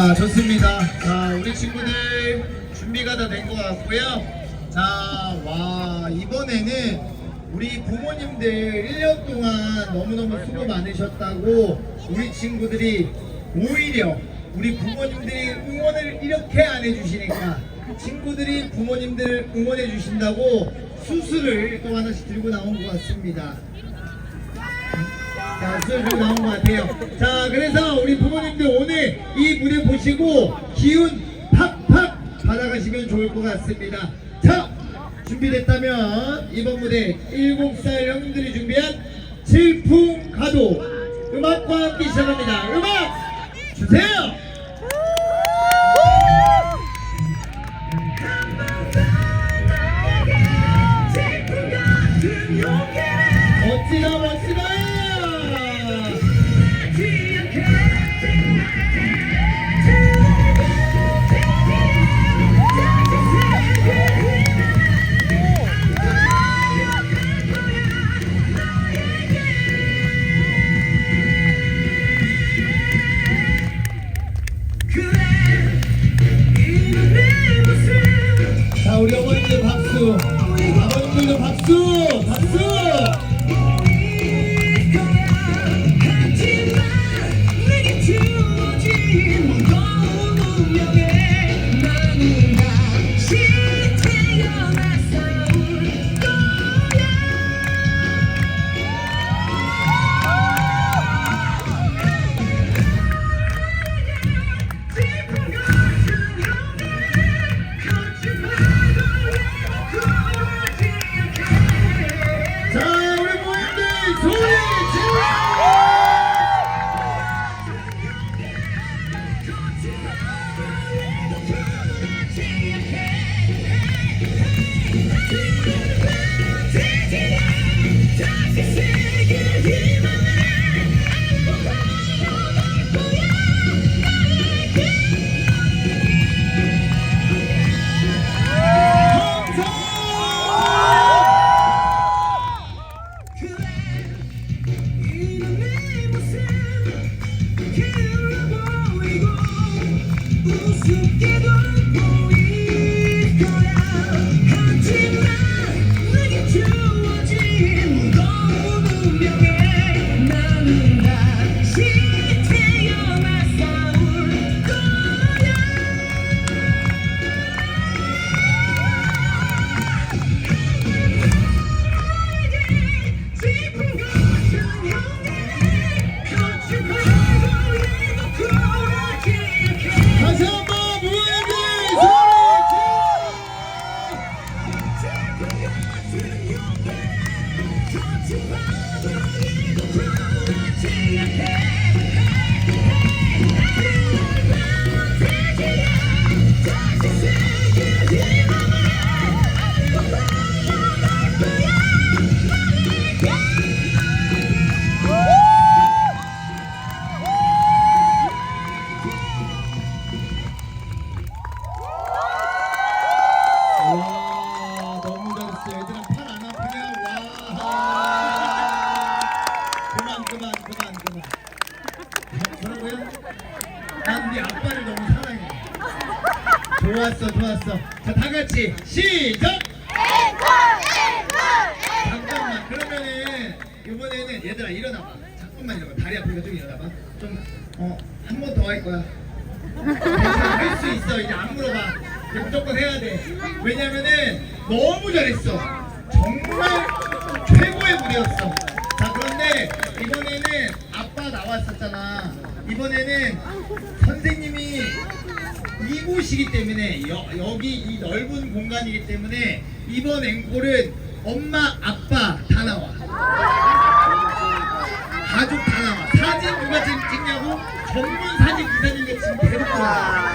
자, 좋습니다. 자, 우리 친구들 준비가 다 된 것 같고요. 자, 와, 이번에는 우리 부모님들 1년 동안 너무너무 수고 많으셨다고 우리 친구들이 오히려 우리 부모님들이 응원을 이렇게 안 해주시니까 친구들이 부모님들을 응원해 주신다고 수술을 또 하나씩 들고 나온 것 같습니다. 자, 수술 들고 나온 것 같아요. 자, 그래서 우리 부모님들 오늘 이 무대 보시고 기운 팍팍 받아가시면 좋을 것 같습니다. 자, 준비됐다면 이번 무대 7살 형님들이 준비한 질풍가도 음악과 함께 시작합니다. 음악 주세요. 멋지다 멋지다. 자, 우리 어머니들 박수, 아버님들도 박수, 박수. 난 우리 아빠를 너무 사랑해. 좋았어 좋았어. 자, 다같이 시작! 잠깐만, 그러면은 이번에는 얘들아 일어나봐. 잠깐만 일어나봐. 다리 아프니까 좀 일어나봐. 좀 한 번 더 할 거야. 할 수 있어. 이제 안 물어봐. 이제 무조건 해야 돼. 왜냐면은 너무 잘했어. 정말 최고의 무대였어. 자, 그런데 이번에는 아빠 나왔었잖아. 이번에는 선생님이 이곳이기 때문에 여기 이 넓은 공간이기 때문에 이번 앵콜은 엄마 아빠 다 나와. 가족 다 나와. 사진 누가 찍냐고 전문 사진 기사님이 지금 데리고 와.